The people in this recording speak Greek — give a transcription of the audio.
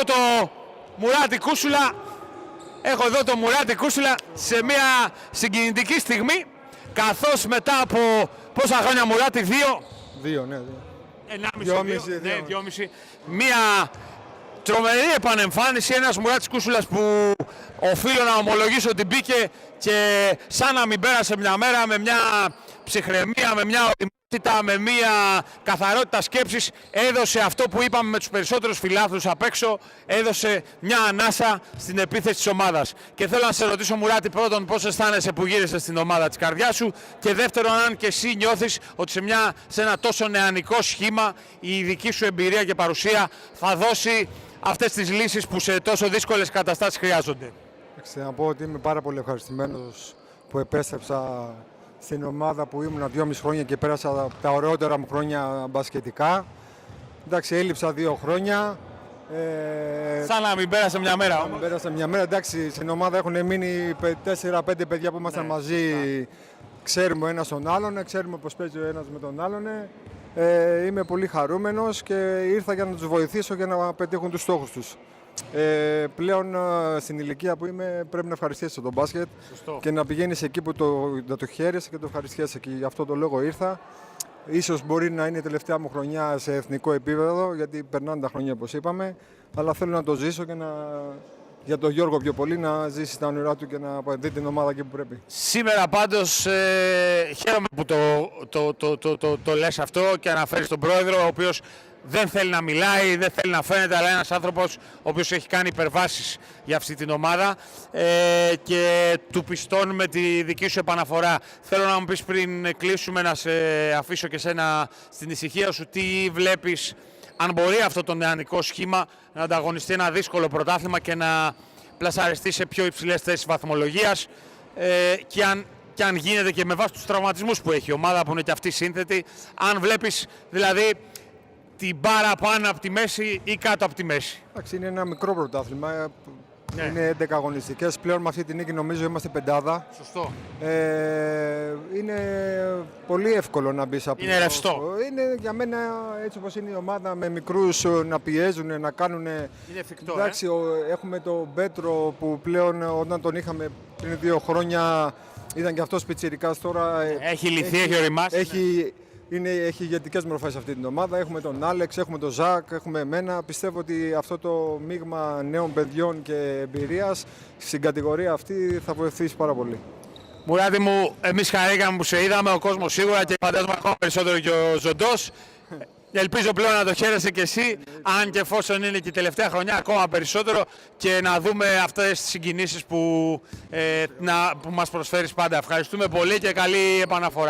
το Μουράτη Κούσουλα. Έχω εδώ το Μουράτη Κούσουλα σε μια συγκινητική στιγμή, καθώς μετά από πόσα χρόνια Μουράτη, 2, ναι. 2,5. Μια τρομερή επανεμφάνιση, ένας Μουράτης Κούσουλας που οφείλω να ομολογήσω ότι μπήκε και σαν να μην πέρασε μια μέρα, με μια ψυχραιμία, με μια οριμότητα, με μια καθαρότητα σκέψης. Έδωσε αυτό που είπαμε με τους περισσότερους φιλάθλους απ' έξω, έδωσε μια ανάσα στην επίθεση της ομάδας. Και θέλω να σε ρωτήσω, Μουράτη, πρώτον, πώς αισθάνεσαι που γύρισες στην ομάδα της καρδιάς σου, και δεύτερον, αν και εσύ νιώθεις ότι σε ένα τόσο νεανικό σχήμα η δική σου εμπειρία και παρουσία θα δώσει αυτές τις λύσεις που σε τόσο δύσκολες καταστάσεις χρειάζονται. Να πω ότι είμαι πάρα πολύ ευχαριστημένος που επέστρεψα στην ομάδα που ήμουν 2,5 χρόνια και πέρασα τα ωραιότερα μου χρόνια μπασκετικά. Εντάξει, έλειψα 2 χρόνια. Σαν να μην πέρασε μια μέρα όμως. Πέρασε μια μέρα. Εντάξει, στην ομάδα έχουν μείνει 4-5 παιδιά που ήμασταν μαζί. Ξέρουμε ο ένας τον άλλον, ξέρουμε πώς παίζει ο ένας με τον άλλον. Είμαι πολύ χαρούμενος και ήρθα για να τους βοηθήσω για να πετύχουν τους στόχους τους. Πλέον στην ηλικία που είμαι πρέπει να ευχαριστήσω τον μπάσκετ. Σωστό. Και να πηγαίνεις εκεί που το χαίρεσαι και το ευχαριστιέσαι, και γι' αυτό το λόγο ήρθα. Ίσως μπορεί να είναι η τελευταία μου χρονιά σε εθνικό επίπεδο, γιατί περνάνε τα χρόνια όπως είπαμε, αλλά θέλω να το ζήσω και για τον Γιώργο πιο πολύ να ζήσει τα όνειρά του και να δει την ομάδα εκεί που πρέπει. Σήμερα πάντως χαίρομαι που το λες αυτό και αναφέρεις τον πρόεδρο, ο οποίος δεν θέλει να μιλάει, δεν θέλει να φαίνεται, αλλά ένας άνθρωπος ο οποίος έχει κάνει υπερβάσεις για αυτή την ομάδα και του πιστώνουμε τη δική σου επαναφορά. Θέλω να μου πεις πριν κλείσουμε, να σε αφήσω και σένα στην ησυχία σου, τι βλέπεις, αν μπορεί αυτό το νεανικό σχήμα να ανταγωνιστεί ένα δύσκολο πρωτάθλημα και να πλασαριστεί σε πιο υψηλές θέσεις βαθμολογίας, και αν γίνεται και με βάση τους τραυματισμούς που έχει η ομάδα, που είναι και αυτή σύνθετη, αν βλέπεις δηλαδή την μπάρα πάνω από τη μέση ή κάτω από τη μέση. Εντάξει, είναι ένα μικρό πρωτάθλημα. Ναι. Είναι 11 αγωνιστικές. Πλέον με αυτή την νίκη νομίζω είμαστε πεντάδα. Σωστό. Είναι πολύ εύκολο να μπεις από. Είναι ρευστό. Είναι για μένα, έτσι όπως είναι η ομάδα, με μικρούς να πιέζουν, να κάνουν. Είναι εφικτό. Εντάξει, έχουμε τον Πέτρο που πλέον όταν τον είχαμε πριν 2 χρόνια ήταν και αυτός πιτσιρικάς, τώρα. Έχει λυθεί, έχει οριμάσει. Έχει ηγετικές μορφές αυτή την ομάδα. Έχουμε τον Άλεξ, έχουμε τον Ζακ, έχουμε εμένα. Πιστεύω ότι αυτό το μείγμα νέων παιδιών και εμπειρίας στην κατηγορία αυτή θα βοηθήσει πάρα πολύ. Μουράτη μου, εμείς χαρήκαμε που σε είδαμε, ο κόσμος σίγουρα, και φαντάζομαι ακόμα περισσότερο και ο Ζοντός. Ελπίζω πλέον να το χαίρεσαι και εσύ, αν και εφόσον είναι και η τελευταία χρονιά, ακόμα περισσότερο, και να δούμε αυτές τις συγκινήσεις που μας προσφέρεις πάντα. Ευχαριστούμε πολύ και καλή επαναφορά.